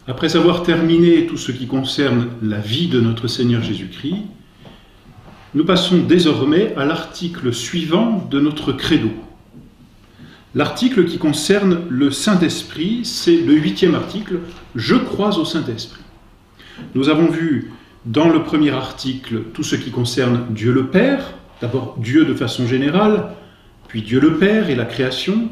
Après avoir terminé tout ce qui concerne la vie de notre Seigneur Jésus-Christ, nous passons désormais à l'article suivant de notre credo. L'article qui concerne le Saint-Esprit, c'est le 8e article, « Je crois au Saint-Esprit ». Nous avons vu dans le premier article tout ce qui concerne Dieu le Père, d'abord Dieu de façon générale, puis Dieu le Père et la création.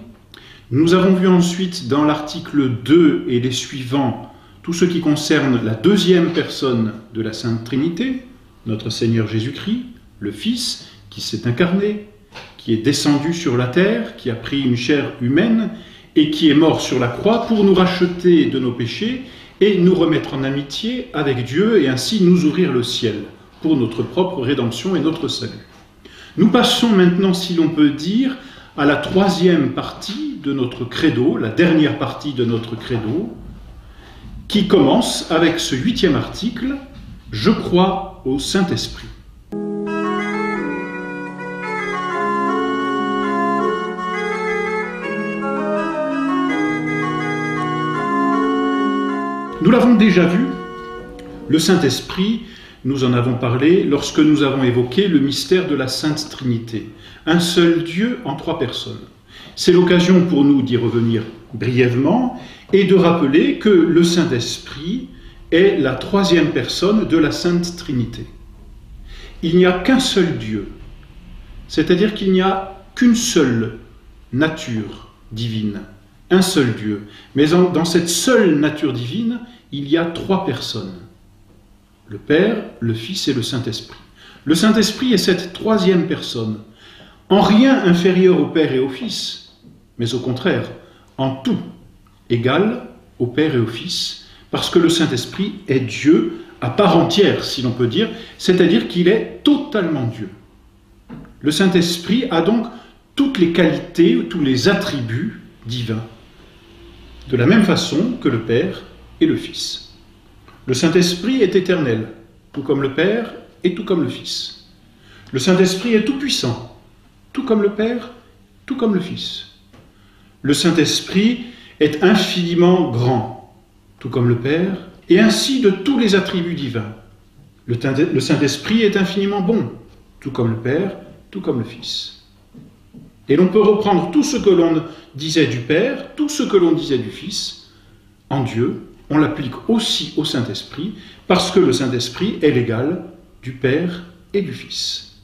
Nous avons vu ensuite dans l'article 2 et les suivants tout ce qui concerne la deuxième personne de la Sainte Trinité, notre Seigneur Jésus-Christ, le Fils qui s'est incarné, qui est descendu sur la terre, qui a pris une chair humaine et qui est mort sur la croix pour nous racheter de nos péchés et nous remettre en amitié avec Dieu et ainsi nous ouvrir le ciel pour notre propre rédemption et notre salut. Nous passons maintenant, si l'on peut dire, à la troisième partie de notre credo, la dernière partie de notre credo, qui commence avec ce 8e article, « Je crois au Saint-Esprit ». Nous l'avons déjà vu, le Saint-Esprit, nous en avons parlé lorsque nous avons évoqué le mystère de la Sainte Trinité. Un seul Dieu en 3 personnes. C'est l'occasion pour nous d'y revenir brièvement et de rappeler que le Saint-Esprit est la 3e personne de la Sainte Trinité. Il n'y a qu'un seul Dieu, c'est-à-dire qu'il n'y a qu'une seule nature divine, un seul Dieu. Mais dans cette seule nature divine, il y a 3 personnes. Le Père, le Fils et le Saint-Esprit. Le Saint-Esprit est cette 3e personne, en rien inférieure au Père et au Fils, mais au contraire, en tout égal au Père et au Fils, parce que le Saint-Esprit est Dieu à part entière, si l'on peut dire, c'est-à-dire qu'il est totalement Dieu. Le Saint-Esprit a donc toutes les qualités, tous les attributs divins, de la même façon que le Père et le Fils. Le Saint-Esprit est éternel, tout comme le Père et tout comme le Fils. Le Saint-Esprit est tout-puissant, tout comme le Père, tout comme le Fils. Le Saint-Esprit est infiniment grand, tout comme le Père, et ainsi de tous les attributs divins. Le Saint-Esprit est infiniment bon, tout comme le Père, tout comme le Fils. Et l'on peut reprendre tout ce que l'on disait du Père, tout ce que l'on disait du Fils, en Dieu, on l'applique aussi au Saint-Esprit, parce que le Saint-Esprit est l'égal du Père et du Fils.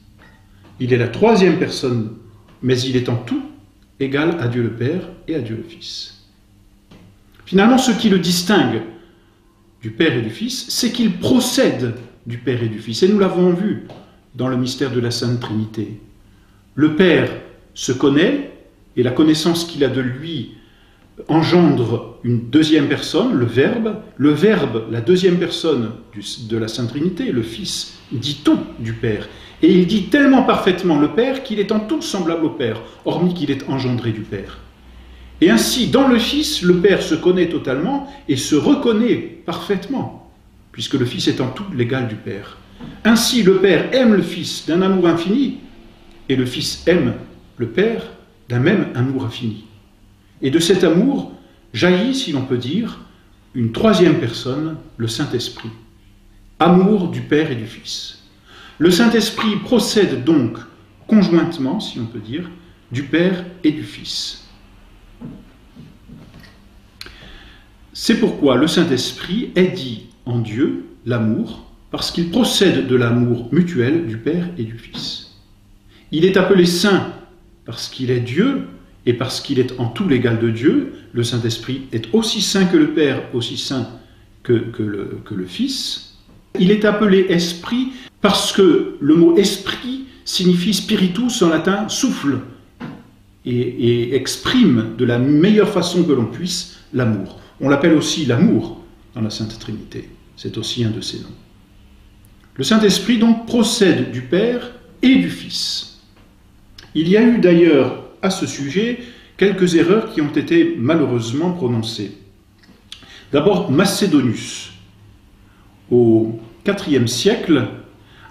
Il est la 3e personne, mais il est en tout égal à Dieu le Père et à Dieu le Fils. Finalement, ce qui le distingue du Père et du Fils, c'est qu'il procède du Père et du Fils. Et nous l'avons vu dans le mystère de la Sainte Trinité. Le Père se connaît, et la connaissance qu'il a de lui engendre une 2e personne, le Verbe, la 2e personne de la Sainte Trinité, le Fils, dit tout du Père. Et il dit tellement parfaitement le Père qu'il est en tout semblable au Père, hormis qu'il est engendré du Père. Et ainsi, dans le Fils, le Père se connaît totalement et se reconnaît parfaitement, puisque le Fils est en tout l'égal du Père. Ainsi, le Père aime le Fils d'un amour infini, et le Fils aime le Père d'un même amour infini. Et de cet amour jaillit, si l'on peut dire, une 3e personne, le Saint-Esprit. Amour du Père et du Fils. Le Saint-Esprit procède donc conjointement, si l'on peut dire, du Père et du Fils. C'est pourquoi le Saint-Esprit est dit en Dieu, l'amour, parce qu'il procède de l'amour mutuel du Père et du Fils. Il est appelé Saint parce qu'il est Dieu, et parce qu'il est en tout l'égal de Dieu. Le Saint-Esprit est aussi saint que le Père, aussi saint que le Fils. Il est appelé Esprit parce que le mot Esprit signifie spiritus en latin, souffle, et exprime de la meilleure façon que l'on puisse l'amour. On l'appelle aussi l'amour dans la Sainte Trinité. C'est aussi un de ses noms. Le Saint-Esprit donc procède du Père et du Fils. Il y a eu d'ailleurs à ce sujet quelques erreurs qui ont été malheureusement prononcées. D'abord, Macédonius, au IVe siècle,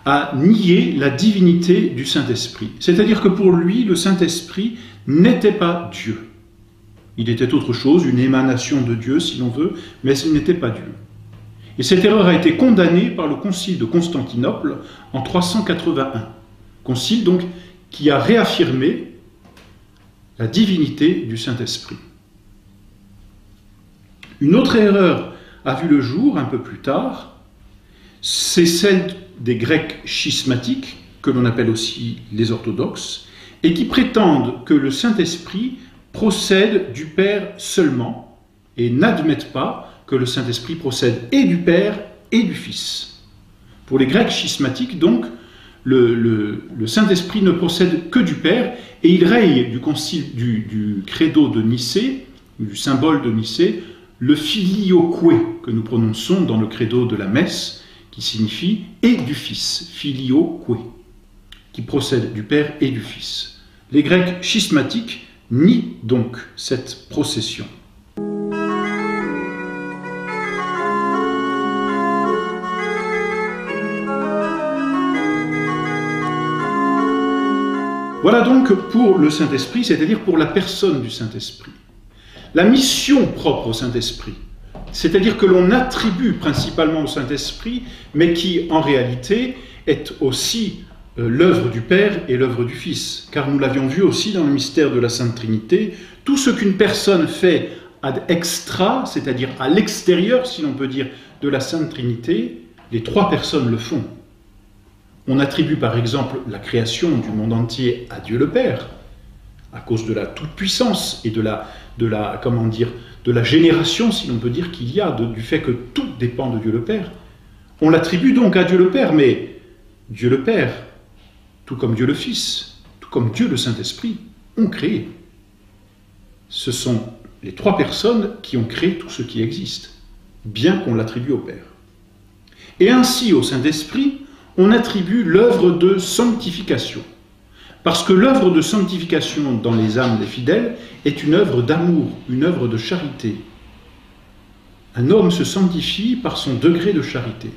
a nié la divinité du Saint-Esprit. C'est-à-dire que pour lui, le Saint-Esprit n'était pas Dieu. Il était autre chose, une émanation de Dieu, si l'on veut, mais il n'était pas Dieu. Et cette erreur a été condamnée par le concile de Constantinople en 381. Concile donc qui a réaffirmé la divinité du Saint-Esprit. Une autre erreur a vu le jour un peu plus tard, c'est celle des Grecs schismatiques, que l'on appelle aussi les orthodoxes, et qui prétendent que le Saint-Esprit procède du Père seulement, et n'admettent pas que le Saint-Esprit procède et du Père et du Fils. Pour les Grecs schismatiques, donc, le Saint-Esprit ne procède que du Père, et il raye du credo de Nicée, du symbole de Nicée, le filioque que nous prononçons dans le credo de la messe, qui signifie « et du Fils », filioque, qui procède du Père et du Fils. Les Grecs schismatiques nient donc cette procession. Voilà donc pour le Saint-Esprit, c'est-à-dire pour la personne du Saint-Esprit. La mission propre au Saint-Esprit, c'est-à-dire que l'on attribue principalement au Saint-Esprit, mais qui en réalité est aussi l'œuvre du Père et l'œuvre du Fils. Car nous l'avions vu aussi dans le mystère de la Sainte Trinité, tout ce qu'une personne fait ad extra, c'est-à-dire à l'extérieur, si l'on peut dire, de la Sainte Trinité, les trois personnes le font. On attribue par exemple la création du monde entier à Dieu le Père, à cause de la toute-puissance et de la génération, si l'on peut dire, qu'il y a, du fait que tout dépend de Dieu le Père. On l'attribue donc à Dieu le Père, mais Dieu le Père, tout comme Dieu le Fils, tout comme Dieu le Saint-Esprit, ont créé. Ce sont les trois personnes qui ont créé tout ce qui existe, bien qu'on l'attribue au Père. Et ainsi, au Saint-Esprit, on attribue l'œuvre de sanctification. Parce que l'œuvre de sanctification dans les âmes des fidèles est une œuvre d'amour, une œuvre de charité. Un homme se sanctifie par son degré de charité.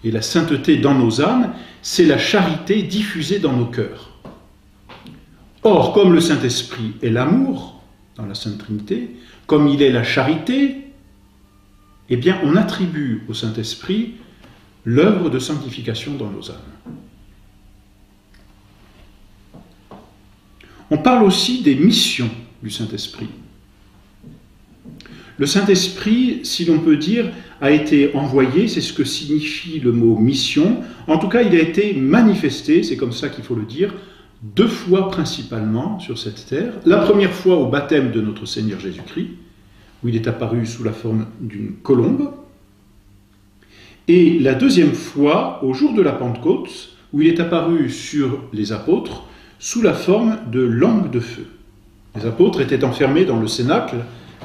Et la sainteté dans nos âmes, c'est la charité diffusée dans nos cœurs. Or, comme le Saint-Esprit est l'amour dans la Sainte Trinité, comme il est la charité, eh bien on attribue au Saint-Esprit l'œuvre de sanctification dans nos âmes. On parle aussi des missions du Saint-Esprit. Le Saint-Esprit, si l'on peut dire, a été envoyé, c'est ce que signifie le mot mission. En tout cas, il a été manifesté, c'est comme ça qu'il faut le dire, 2 fois principalement sur cette terre. La première fois au baptême de notre Seigneur Jésus-Christ, où il est apparu sous la forme d'une colombe. Et la deuxième fois, au jour de la Pentecôte, où il est apparu sur les apôtres sous la forme de langue de feu. Les apôtres étaient enfermés dans le cénacle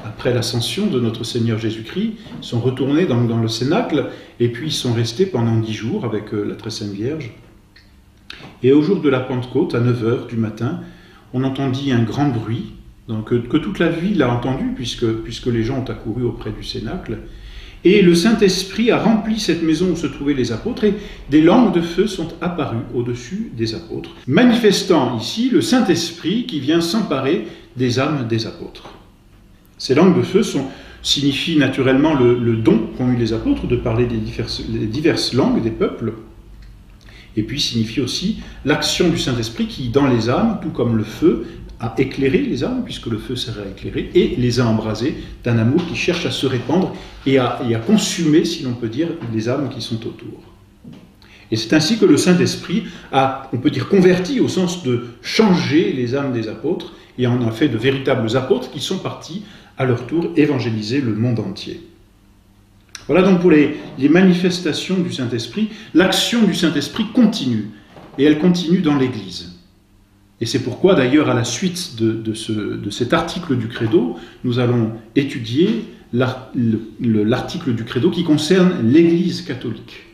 après l'ascension de notre Seigneur Jésus-Christ. Ils sont retournés dans le cénacle et puis ils sont restés pendant 10 jours avec la Très Sainte Vierge. Et au jour de la Pentecôte, à 9 h du matin, on entendit un grand bruit que toute la ville a entendu puisque les gens ont accouru auprès du cénacle. Et le Saint-Esprit a rempli cette maison où se trouvaient les apôtres et des langues de feu sont apparues au-dessus des apôtres, manifestant ici le Saint-Esprit qui vient s'emparer des âmes des apôtres. Ces langues de feu signifient naturellement le don qu'ont eu les apôtres de parler des diverses langues des peuples, et puis signifie aussi l'action du Saint-Esprit qui, dans les âmes, tout comme le feu, a éclairé les âmes, puisque le feu sert à éclairer, et les a embrasées d'un amour qui cherche à se répandre et à consumer, si l'on peut dire, les âmes qui sont autour. Et c'est ainsi que le Saint-Esprit a, on peut dire, converti au sens de changer les âmes des apôtres, et en a fait de véritables apôtres qui sont partis, à leur tour, évangéliser le monde entier. Voilà donc pour les manifestations du Saint-Esprit. L'action du Saint-Esprit continue, et elle continue dans l'Église. Et c'est pourquoi, d'ailleurs, à la suite de cet article du Credo, nous allons étudier l'article du Credo qui concerne l'Église catholique.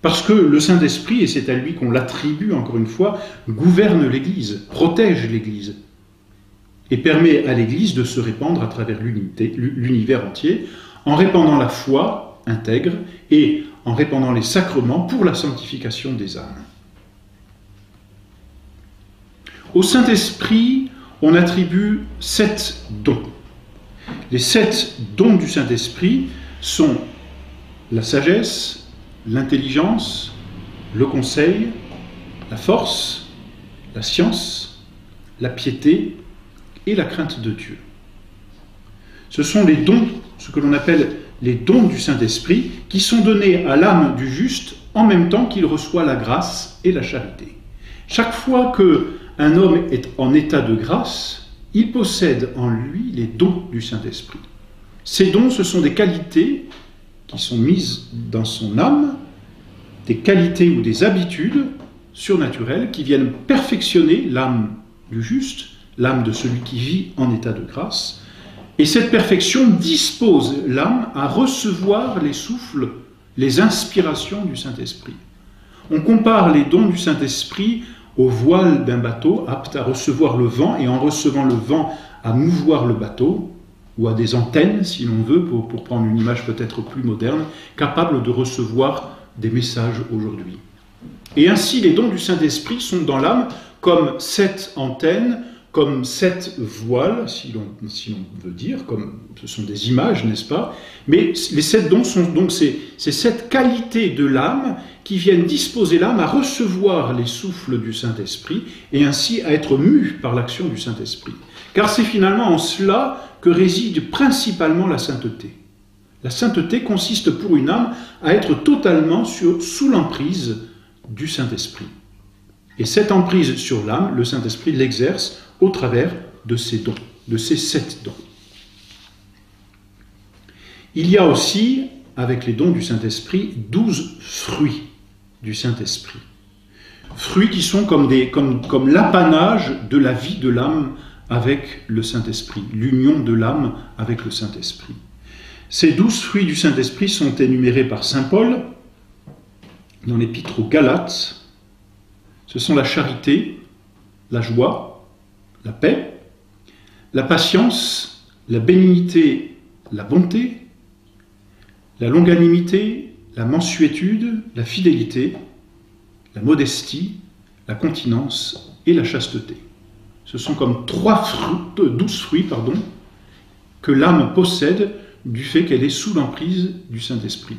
Parce que le Saint-Esprit, et c'est à lui qu'on l'attribue encore une fois, gouverne l'Église, protège l'Église, et permet à l'Église de se répandre à travers l'univers entier, en répandant la foi intègre et en répandant les sacrements pour la sanctification des âmes. Au Saint-Esprit, on attribue 7 dons. Les 7 dons du Saint-Esprit sont la sagesse, l'intelligence, le conseil, la force, la science, la piété et la crainte de Dieu. Ce sont les dons, ce que l'on appelle les dons du Saint-Esprit, qui sont donnés à l'âme du juste en même temps qu'il reçoit la grâce et la charité. Chaque fois qu'un homme est en état de grâce, il possède en lui les dons du Saint-Esprit. Ces dons, ce sont des qualités qui sont mises dans son âme, des qualités ou des habitudes surnaturelles qui viennent perfectionner l'âme du juste, l'âme de celui qui vit en état de grâce. Et cette perfection dispose l'âme à recevoir les souffles, les inspirations du Saint-Esprit. On compare les dons du Saint-Esprit au voile d'un bateau apte à recevoir le vent, et en recevant le vent à mouvoir le bateau, ou à des antennes, si l'on veut, pour prendre une image peut-être plus moderne, capables de recevoir des messages aujourd'hui. Et ainsi, les dons du Saint-Esprit sont dans l'âme comme 7 antennes, comme 7 voiles, si l'on veut dire, comme ce sont des images, n'est-ce pas? Mais les 7 dons sont donc ces 7 qualités de l'âme qui viennent disposer l'âme à recevoir les souffles du Saint-Esprit et ainsi à être mue par l'action du Saint-Esprit. Car c'est finalement en cela que réside principalement la sainteté. La sainteté consiste pour une âme à être totalement sous l'emprise du Saint-Esprit. Et cette emprise sur l'âme, le Saint-Esprit l'exerce au travers de ces dons, de ces 7 dons. Il y a aussi, avec les dons du Saint-Esprit, 12 fruits du Saint-Esprit. Fruits qui sont comme l'apanage de la vie de l'âme avec le Saint-Esprit, l'union de l'âme avec le Saint-Esprit. Ces 12 fruits du Saint-Esprit sont énumérés par saint Paul dans l'épître aux Galates. Ce sont la charité, la joie, la paix, la patience, la bénignité, la bonté, la longanimité, la mansuétude, la fidélité, la modestie, la continence et la chasteté. Ce sont comme 12 fruits que l'âme possède du fait qu'elle est sous l'emprise du Saint-Esprit.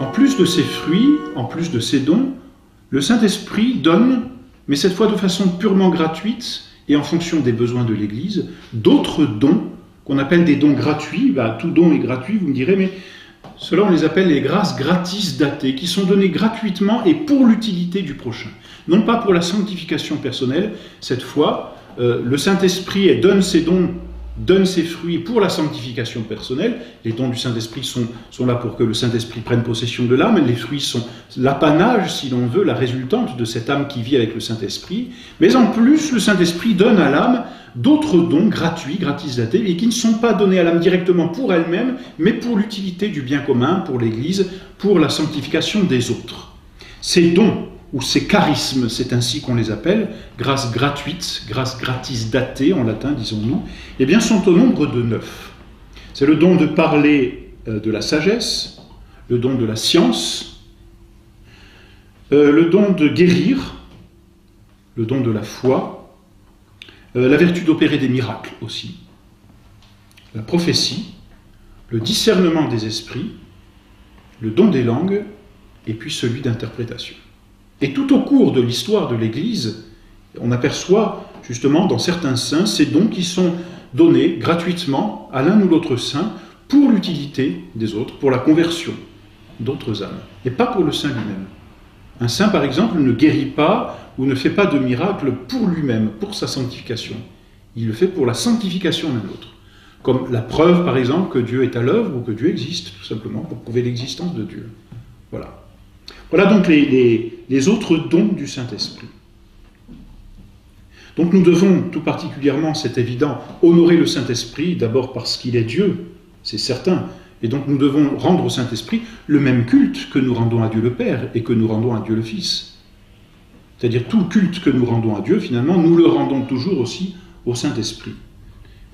En plus de ces fruits, en plus de ces dons, le Saint-Esprit donne, mais cette fois de façon purement gratuite et en fonction des besoins de l'Église, d'autres dons qu'on appelle des dons gratuits. Tout don est gratuit, vous me direz, mais cela on les appelle les grâces gratis datées, qui sont données gratuitement et pour l'utilité du prochain. Non pas pour la sanctification personnelle, cette fois, le Saint-Esprit donne ses dons, donne ses fruits pour la sanctification personnelle. Les dons du Saint-Esprit sont là pour que le Saint-Esprit prenne possession de l'âme. Les fruits sont l'apanage, si l'on veut, la résultante de cette âme qui vit avec le Saint-Esprit. Mais en plus, le Saint-Esprit donne à l'âme d'autres dons gratuits, gratis datés, et qui ne sont pas donnés à l'âme directement pour elle-même, mais pour l'utilité du bien commun, pour l'Église, pour la sanctification des autres. Ces dons, ou ces charismes, c'est ainsi qu'on les appelle, grâces gratuites, grâces gratis datées en latin, disons-nous, eh bien, sont au nombre de 9. C'est le don de parler de la sagesse, le don de la science, le don de guérir, le don de la foi, la vertu d'opérer des miracles aussi, la prophétie, le discernement des esprits, le don des langues, et puis celui d'interprétation. Et tout au cours de l'histoire de l'Église, on aperçoit justement dans certains saints ces dons qui sont donnés gratuitement à l'un ou l'autre saint pour l'utilité des autres, pour la conversion d'autres âmes, et pas pour le saint lui-même. Un saint, par exemple, ne guérit pas ou ne fait pas de miracle pour lui-même, pour sa sanctification. Il le fait pour la sanctification d'un autre. Comme la preuve, par exemple, que Dieu est à l'œuvre ou que Dieu existe, tout simplement, pour prouver l'existence de Dieu. Voilà. Voilà donc les autres dons du Saint-Esprit. Donc nous devons, tout particulièrement, c'est évident, honorer le Saint-Esprit, d'abord parce qu'il est Dieu, c'est certain, et donc nous devons rendre au Saint-Esprit le même culte que nous rendons à Dieu le Père et que nous rendons à Dieu le Fils. C'est-à-dire tout culte que nous rendons à Dieu, finalement, nous le rendons toujours aussi au Saint-Esprit.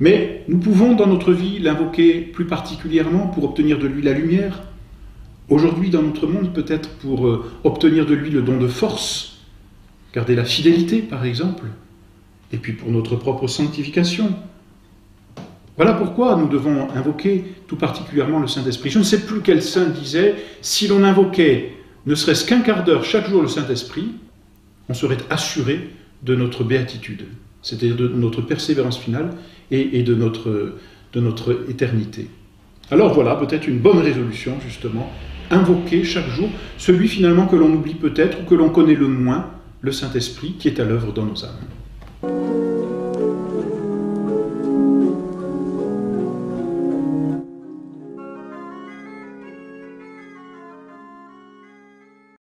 Mais nous pouvons dans notre vie l'invoquer plus particulièrement pour obtenir de lui la lumière. Aujourd'hui dans notre monde peut-être pour obtenir de lui le don de force, garder la fidélité par exemple, et puis pour notre propre sanctification. Voilà pourquoi nous devons invoquer tout particulièrement le Saint-Esprit. Je ne sais plus quel saint disait, si l'on invoquait ne serait-ce qu'un quart d'heure chaque jour le Saint-Esprit, on serait assuré de notre béatitude, c'est-à-dire de notre persévérance finale et de notre éternité. Alors voilà, peut-être une bonne résolution justement, invoquer chaque jour celui finalement que l'on oublie peut-être ou que l'on connaît le moins, le Saint-Esprit qui est à l'œuvre dans nos âmes.